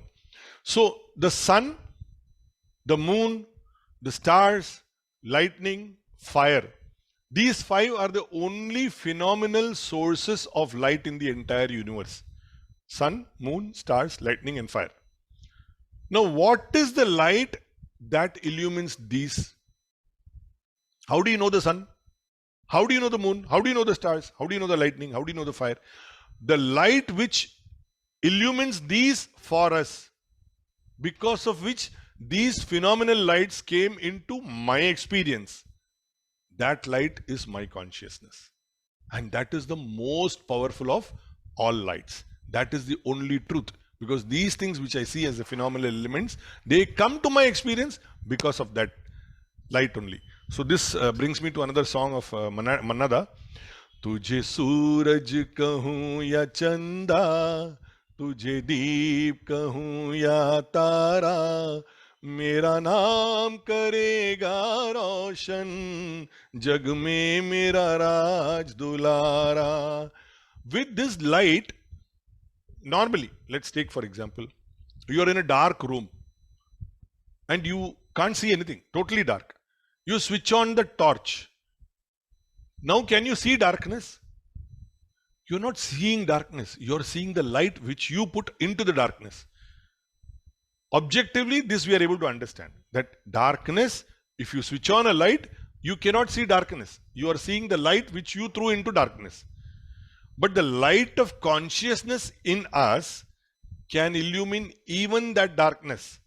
So the sun, the moon, the stars, lightning, fire, these five are the only phenomenal sources of light in the entire universe. Sun, moon, stars, lightning, and fire. Now, what is the light that illumines these? How do you know the sun? How do you know the moon? How do you know the stars? How do you know the lightning? How do you know the fire? The light which illumines these for us, because of which these phenomenal lights came into my experience, that light is my consciousness. And that is the most powerful of all lights. That is the only truth. Because these things which I see as the phenomenal elements, they come to my experience because of that light only. So this brings me to another song of Mannada. तुझे सूरज कहूँ या चंदा, तुझे दीप कहूँ या तारा, मेरा नाम करेगा रोशन, जग में मेरा राज दुलारा. With this light, normally, let's take for example, you are in a dark room and you can't see anything, totally dark. You switch on the torch. Now, can you see darkness? You're not seeing darkness. You're seeing the light which you put into the darkness. Objectively, this we are able to understand. That darkness, if you switch on a light, you cannot see darkness. You are seeing the light which you threw into darkness. But the light of consciousness in us can illumine even that darkness.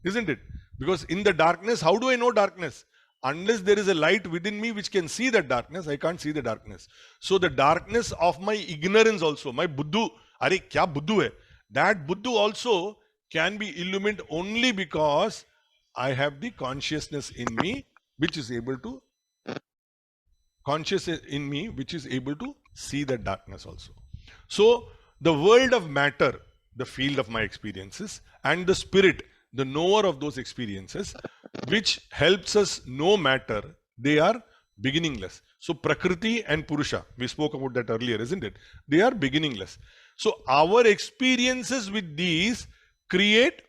Isn't it? Because in the darkness, how do I know darkness? Unless there is a light within me which can see that darkness, I can't see the darkness. So the darkness of my ignorance also, my buddhu, are kya buddhu hai? That buddhu also can be illumined only because I have the consciousness in me which is able to see that darkness also. So the world of matter, the field of my experiences, and the spirit, the knower of those experiences, which helps us know matter, they are beginningless. So Prakriti and Purusha, we spoke about that earlier, isn't it? They are beginningless. So our experiences with these create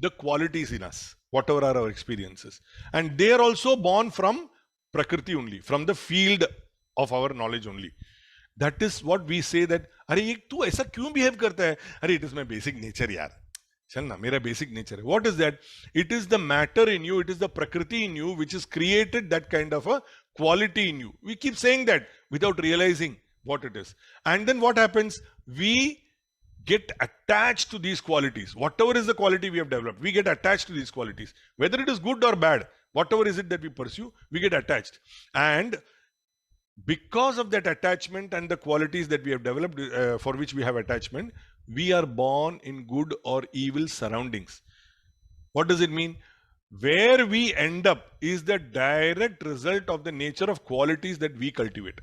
the qualities in us. whatever are our experiences. And they are also born from Prakriti only, from the field of our knowledge only. That is what we say that, अरे ये तू ऐसा क्यों behave करता है? अरे it is my basic nature यार. चल ना, मेरा basic nature है. What is that? It is the matter in you, it is the Prakriti in you which has created that kind of a quality in you. We keep saying that without realizing what it is. And then what happens? We get attached to these qualities. Whatever is the quality we have developed, we get attached to these qualities. Whether it is good or bad, whatever is it that we pursue, we get attached. And because of that attachment and the qualities that we have developed, for which we have attachment, we are born in good or evil surroundings. What does it mean? Where we end up is the direct result of the nature of qualities that we cultivate.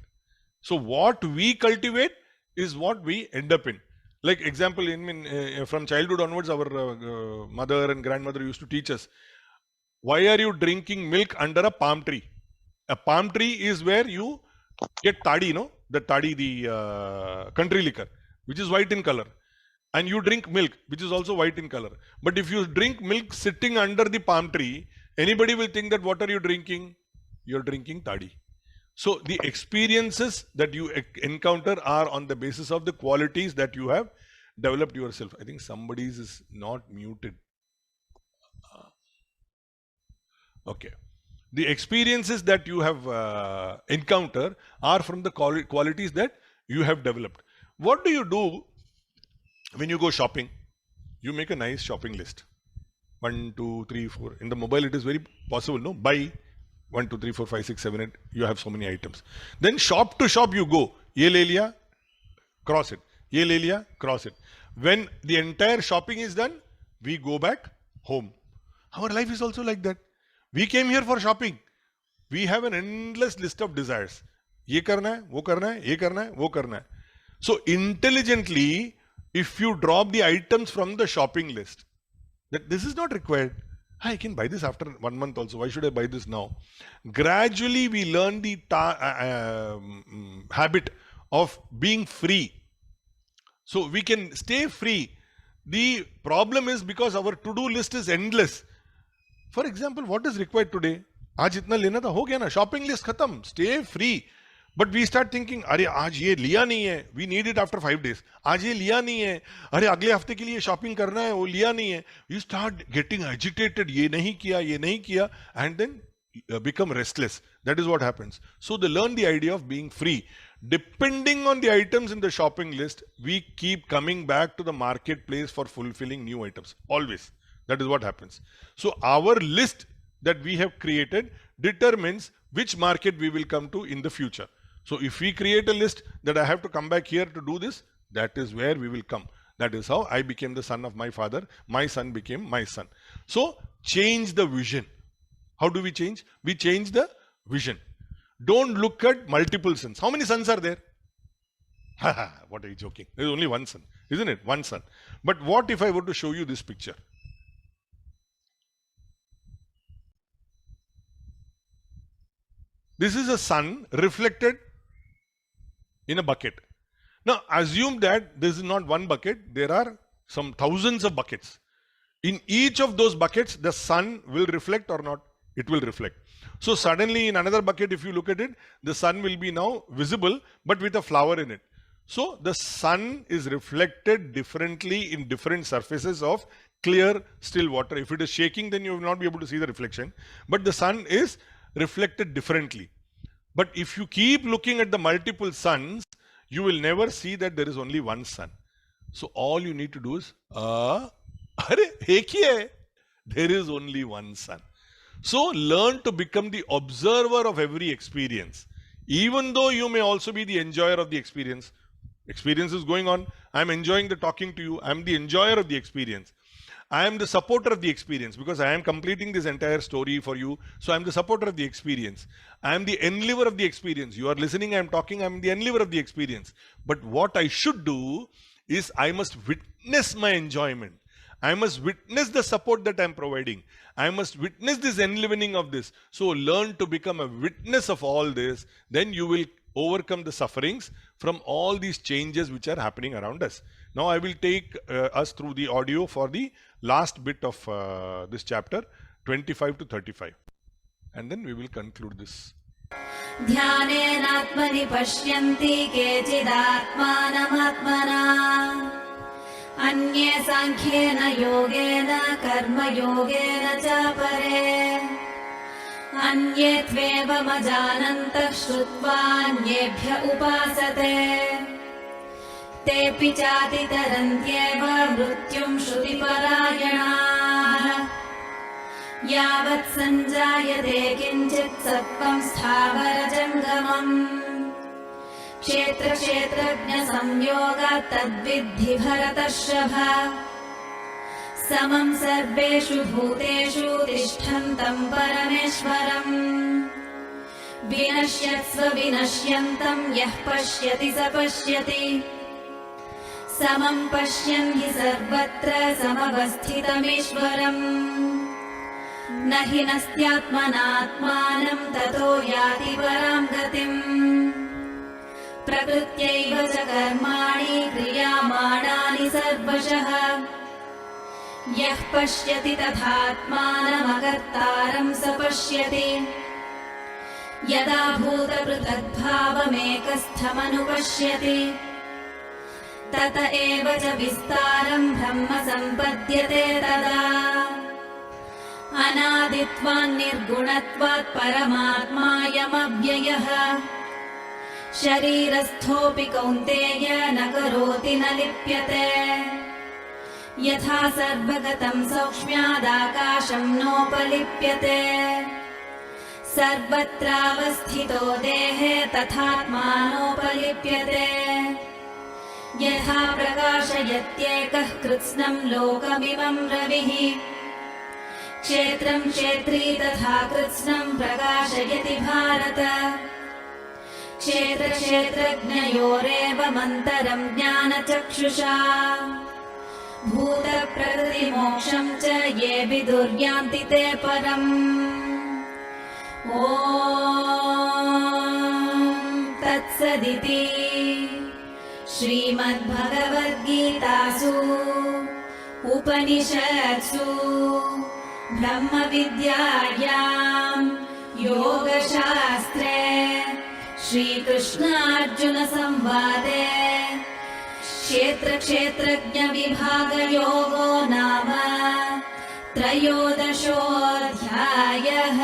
So what we cultivate is what we end up in. Like example, from childhood onwards, our mother and grandmother used to teach us, why are you drinking milk under a palm tree? A palm tree is where you get toddy, the toddy, the country liquor, which is white in color. And you drink milk, which is also white in color. But if you drink milk sitting under the palm tree, anybody will think that what are you drinking? You're drinking toddy. So the experiences that you encounter are on the basis of the qualities that you have developed yourself. I think somebody's is not muted. Okay. The experiences that you have encountered are from the qualities that you have developed. What do you do when you go shopping? You make a nice shopping list. 1, 2, 3, 4. In the mobile, it is very possible, no? Buy 1, 2, 3, 4, 5, 6, 7, 8. You have so many items. Then shop to shop you go. Ye le liya, cross it. Ye le liya, cross it. When the entire shopping is done, we go back home. Our life is also like that. We came here for shopping. We have an endless list of desires. Ye karna hai, wo karna hai, ye karna hai, wo karna hai. So intelligently, if you drop the items from the shopping list, that this is not required. I can buy this after 1 month also. Why should I buy this now? Gradually, we learn the habit of being free. So we can stay free. The problem is because our to-do list is endless. For example, what is required today? आज इतना लेना था, हो गया ना, shopping list खत्म. Stay free. But we start thinking, अरे आज ये लिया नहीं है, we need it after 5 days. आज ये लिया नहीं है, अरे अगले हफ्ते के लिए shopping करना है, वो लिया नहीं है. You start getting agitated, ये नहीं किया, and then become restless. That is what happens. So they learn the idea of being free. Depending on the items in the shopping list, we keep coming back to the marketplace for fulfilling new items. Always. That is what happens. So our list that we have created determines which market we will come to in the future. So if we create a list that I have to come back here to do this, that is where we will come. That is how I became the son of my father. My son became my son. So change the vision. How do we change? We change the vision. Don't look at multiple sons. How many sons are there? What are you joking? There is only one son, isn't it? One son. But what if I were to show you this picture? This is a sun reflected in a bucket. Now assume that this is not one bucket, there are some thousands of buckets. In each of those buckets, the sun will reflect or not? It will reflect. So suddenly in another bucket, if you look at it, the sun will be now visible, but with a flower in it. So the sun is reflected differently in different surfaces of clear, still water. If it is shaking, then you will not be able to see the reflection. But the sun is reflected differently. But if you keep looking at the multiple suns, you will never see that there is only one sun. So all you need to do is, there is only one sun. So learn to become the observer of every experience. Even though you may also be the enjoyer of the experience. Experience is going on. I am enjoying the talking to you. I am the enjoyer of the experience. I am the supporter of the experience because I am completing this entire story for you. So I am the supporter of the experience. I am the enliver of the experience. You are listening, I am talking, I am the enliver of the experience. But what I should do is I must witness my enjoyment. I must witness the support that I am providing. I must witness this enlivening of this. So learn to become a witness of all this. Then you will overcome the sufferings from all these changes which are happening around us. Now I will take us through the audio for the last bit of this chapter. 25 to 35. And then we will conclude this. ध्यानेनात्मनि पश्यन्ति केचिदात्मानमात्मना अन्ये साङ्ख्येन योगेन कर्मयोगेन च परे अन्ये त्वेवमजानन्तः श्रुत्वा अन्येभ्य उपासते तेऽपि चातितरन्त्येव मृत्युं श्रुतिपरायणाः यावत् सञ्जायते किञ्चित् सत्त्वं स्थावरजङ्गमम् क्षेत्रक्षेत्रज्ञसंयोगात् तद्विद्धि भरतर्षभ समं सर्वेषु भूतेषु तिष्ठन्तं परमेश्वरम् विनश्यत्स्व विनश्यन्तं यः पश्यति स पश्यति समं पश्यन् हि सर्वत्र समवस्थितमीश्वरम् न हि नस्त्यात्मनात्मानं ततो याति परां गतिम् प्रकृत्यैव च कर्माणि क्रियमाणानि सर्वशः यः पश्यति तथात्मानमकर्तारं स पश्यति यदा भूतपृथग्भावमेकस्थमनुपश्यति तत एव च विस्तारं ब्रह्म सम्पद्यते तदा अनादित्वान् निर्गुणत्वात् परमात्मायमव्ययः शरीरस्थोऽपि कौन्तेय न करोति न लिप्यते यथा सर्वगतं सौक्ष्म्यादाकाशं नोपलिप्यते सर्वत्रावस्थितो देहे तथात्मानोपलिप्यते यथा प्रकाशयत्येकः कृत्स्नं लोकमिमं रविः क्षेत्रं क्षेत्री तथा कृत्स्नं प्रकाशयति भारत क्षेत्रक्षेत्रज्ञयोरेवमन्तरं ज्ञानचक्षुषा भूतप्रकृतिमोक्षं च ये विदुर्यान्ति ते परम् ॐ तत्सदिति श्रीमद्भगवद्गीतासु उपनिषत्सु ब्रह्मविद्यायां योगशास्त्रे श्रीकृष्णार्जुनसंवादे क्षेत्रक्षेत्रज्ञविभागयोगो नाम त्रयोदशोऽध्यायः.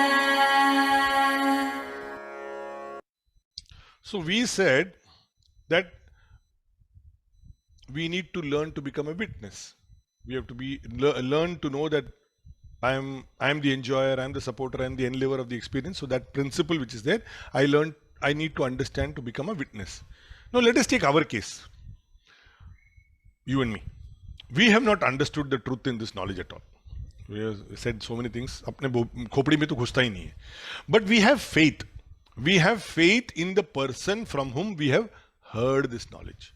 So we said that we need to learn to become a witness. We have to learn to know that I am the enjoyer, I am the supporter, I am the enliver of the experience. So that principle which is there, I need to understand to become a witness. Now let us take our case. You and me. We have not understood the truth in this knowledge at all. We have said so many things. अपने खोपड़ी में तो घुसता ही नहीं है. But we have faith. We have faith in the person from whom we have heard this knowledge.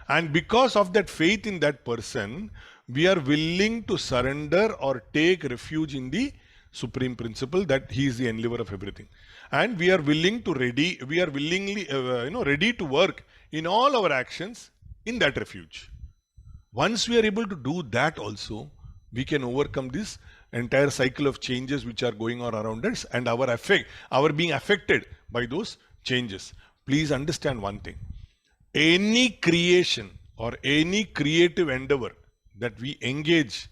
And because of that faith in that person, we are willing to surrender or take refuge in the supreme principle that he is the enliver of everything. And we are willingly ready to work in all our actions in that refuge. Once we are able to do that also, we can overcome this entire cycle of changes which are going on around us and our being affected by those changes. Please understand one thing. Any creation or any creative endeavor that we engage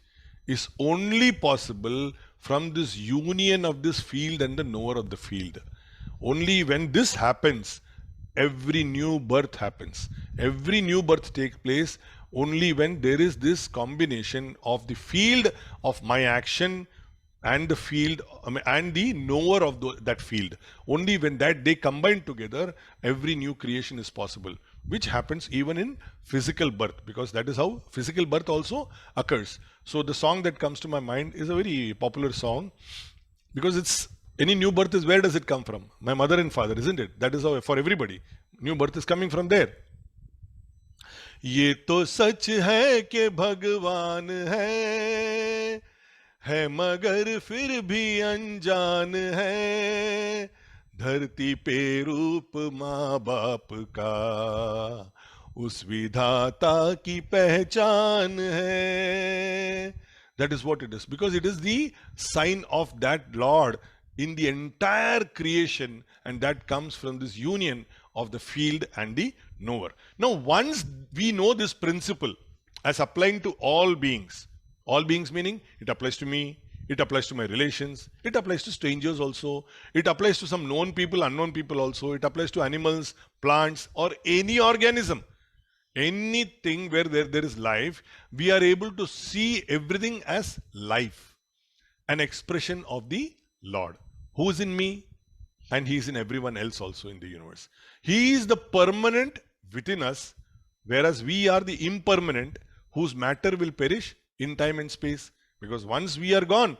is only possible from this union of this field and the knower of the field. Only when this happens, every new birth happens. Every new birth takes place only when there is this combination of the field of my action and the field and the knower of that field. Only when they combine together, every new creation is possible, which happens even in physical birth, because that is how physical birth also occurs. So the song that comes to my mind is a very popular song, because any new birth is, where does it come from? My mother and father, isn't it? That is how for everybody. New birth is coming from there. ये तो सच है कि भगवान है मगर फिर भी अनजान है, धरती पे रूप माँ बाप का उस विधाता की पहचान है, That is what it is. Because it is the sign of that Lord in the entire creation, and that comes from this union of the field and the knower. Now, once we know this principle as applying to all beings meaning it applies to me, it applies to my relations, it applies to strangers also, it applies to some known people, unknown people also, it applies to animals, plants, or any organism. Anything where there is life, we are able to see everything as life, an expression of the Lord, who is in me and he is in everyone else also in the universe. He is the permanent within us, whereas we are the impermanent, whose matter will perish in time and space. Because once we are gone,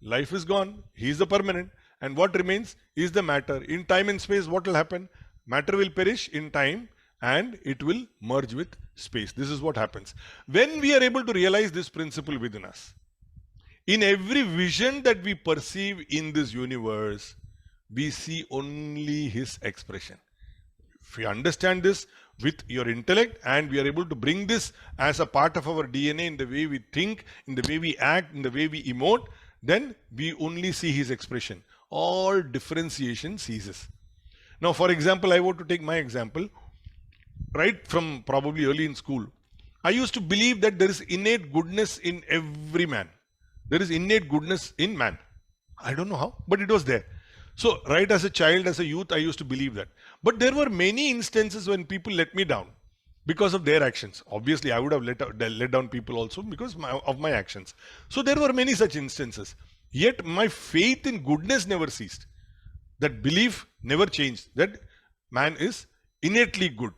life is gone, he is the permanent, and what remains is the matter. In time and space, what will happen? Matter will perish in time and it will merge with space. This is what happens. When we are able to realize this principle within us, in every vision that we perceive in this universe, we see only his expression. If we understand this with your intellect and we are able to bring this as a part of our DNA in the way we think, in the way we act, in the way we emote, then we only see his expression. All differentiation ceases. Now, for example, I want to take my example. Right from probably early in school, I used to believe that there is innate goodness in every man. There is innate goodness in man. I don't know how, but it was there. So, right as a child, as a youth, I used to believe that. But there were many instances when people let me down because of their actions. Obviously, I would have let down people also because of my actions. So, there were many such instances. Yet, my faith in goodness never ceased. That belief never changed, that man is innately good.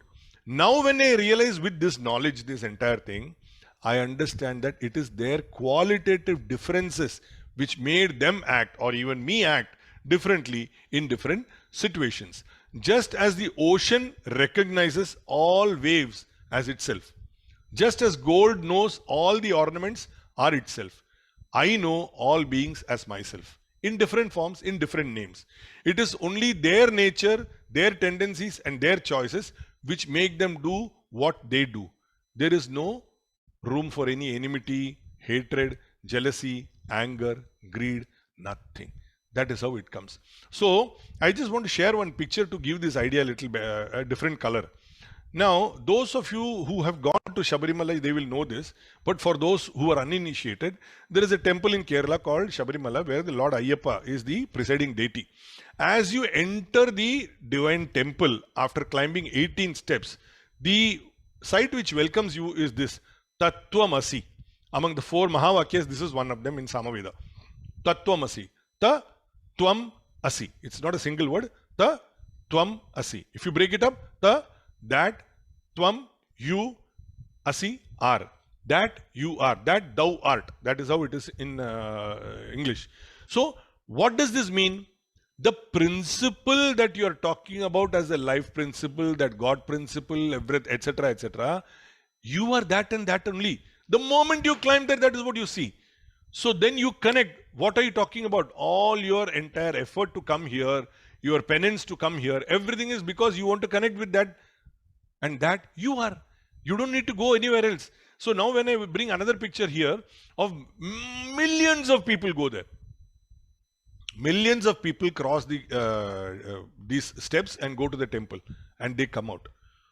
Now when I realize with this knowledge, this entire thing, I understand that it is their qualitative differences which made them act, or even me act, differently in different situations. Just as the ocean recognizes all waves as itself, just as gold knows all the ornaments are itself, I know all beings as myself, in different forms, in different names. It is only their nature, their tendencies and their choices which make them do what they do. There is no room for any enmity, hatred, jealousy, anger, greed, nothing. That is how it comes. So, I just want to share one picture to give this idea a little a different color. Now, those of you who have gone to Shabarimala, they will know this. But for those who are uninitiated, there is a temple in Kerala called Shabarimala where the Lord Ayyappa is the presiding deity. As you enter the divine temple after climbing 18 steps, the sight which welcomes you is this, Tattvamasi. Among the 4 Mahavakyas, this is one of them in Samaveda. Tattvamasi. Ta-tvam asi. It's not a single word. Ta-tvam asi. If you break it up, that, tvam, you, asi, are. That you are. That thou art. That is how it is in English. So, what does this mean? The principle that you are talking about as a life principle, that God principle, etc., etc., you are that and that only. The moment you climb there, that is what you see. So then you connect. What are you talking about? All your entire effort to come here, your penance to come here, everything is because you want to connect with that, and that you are. You don't need to go anywhere else. So now when I bring another picture here of millions of people go there. Millions of people cross these steps and go to the temple and they come out.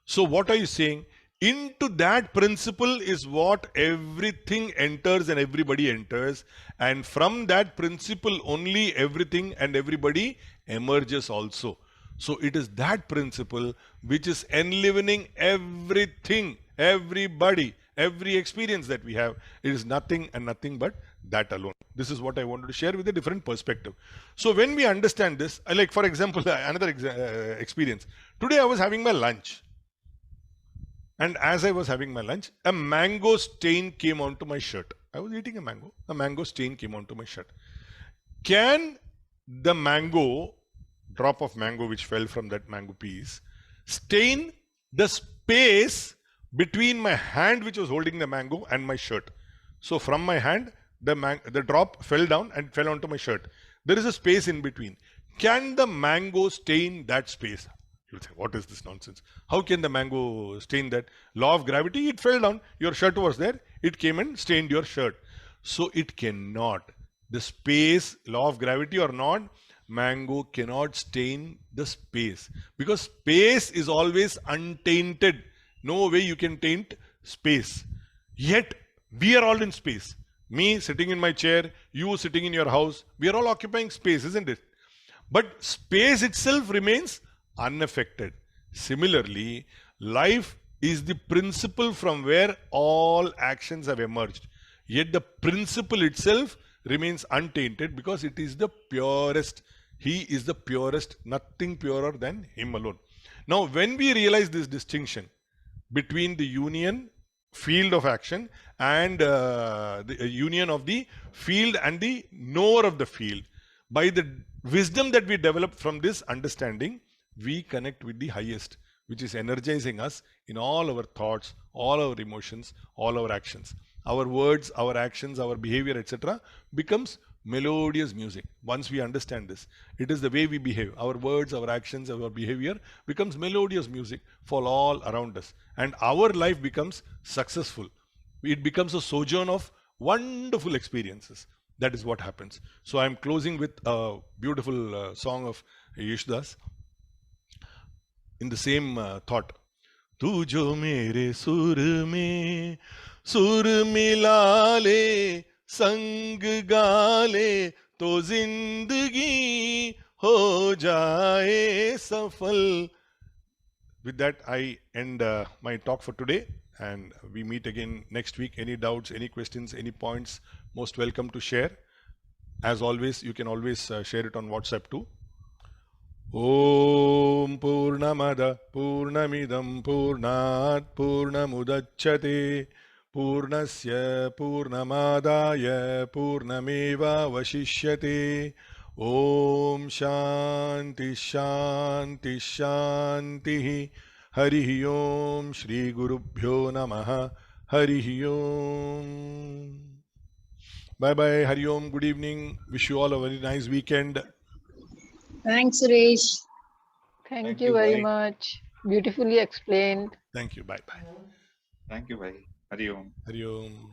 So what are you saying? Into that principle is what everything enters and everybody enters. And from that principle only everything and everybody emerges also. So it is that principle which is enlivening everything, everybody, every experience that we have. It is nothing and nothing but that alone. This is what I wanted to share with a different perspective. So when we understand this, like for example, another experience. Today I was having my lunch. And as I was having my lunch, a mango stain came onto my shirt. I was eating a mango stain came onto my shirt. Can the drop of mango which fell from that mango piece, stain the space between my hand which was holding the mango and my shirt? So from my hand, the drop fell down and fell onto my shirt. There is a space in between. Can the mango stain that space? You'll say, what is this nonsense? How can the mango stain that? Law of gravity, it fell down. Your shirt was there. It came and stained your shirt. So it cannot. The space, law of gravity or not, mango cannot stain the space, because space is always untainted. No way you can taint space. Yet we are all in space. Me sitting in my chair, you sitting in your house, we are all occupying space, isn't it? But space itself remains unaffected. Similarly, life is the principle from where all actions have emerged. Yet the principle itself remains untainted because it is the purest. He is the purest, nothing purer than Him alone. Now, when we realize this distinction between the union field of action and the union of the field and the knower of the field, by the wisdom that we develop from this understanding, we connect with the highest, which is energizing us in all our thoughts, all our emotions, all our actions. Our words, our actions, our behavior, etc., becomes melodious music. Once we understand this, it is the way we behave. Our words, our actions, our behavior becomes melodious music for all around us. And our life becomes successful. It becomes a sojourn of wonderful experiences. That is what happens. So I'm closing with a beautiful song of Yeshdas in the same thought. तू जो मेरे सुर मिला ले, संग गा ले, तो जिंदगी हो जाए सफल. With that, I end my talk for today, and we meet again next week. Any doubts, any questions, any points, most welcome to share. As always, you can always share it on WhatsApp too. Om Purnamada Purnamidam Purnat Purnamudachyate Purnasya Purnamadaya Purnameva Vashishyate. Om Shanti Shanti Shanti. Harihi Om Shri Gurubhyo Namaha. Harihi Om. Bye bye. Hari Om. Good evening. Wish you all a very nice weekend. Thanks, Suresh. Thank you very much. Beautifully explained. Thank you. Bye bye. Thank you, bhai. Hari Om. Hari Om.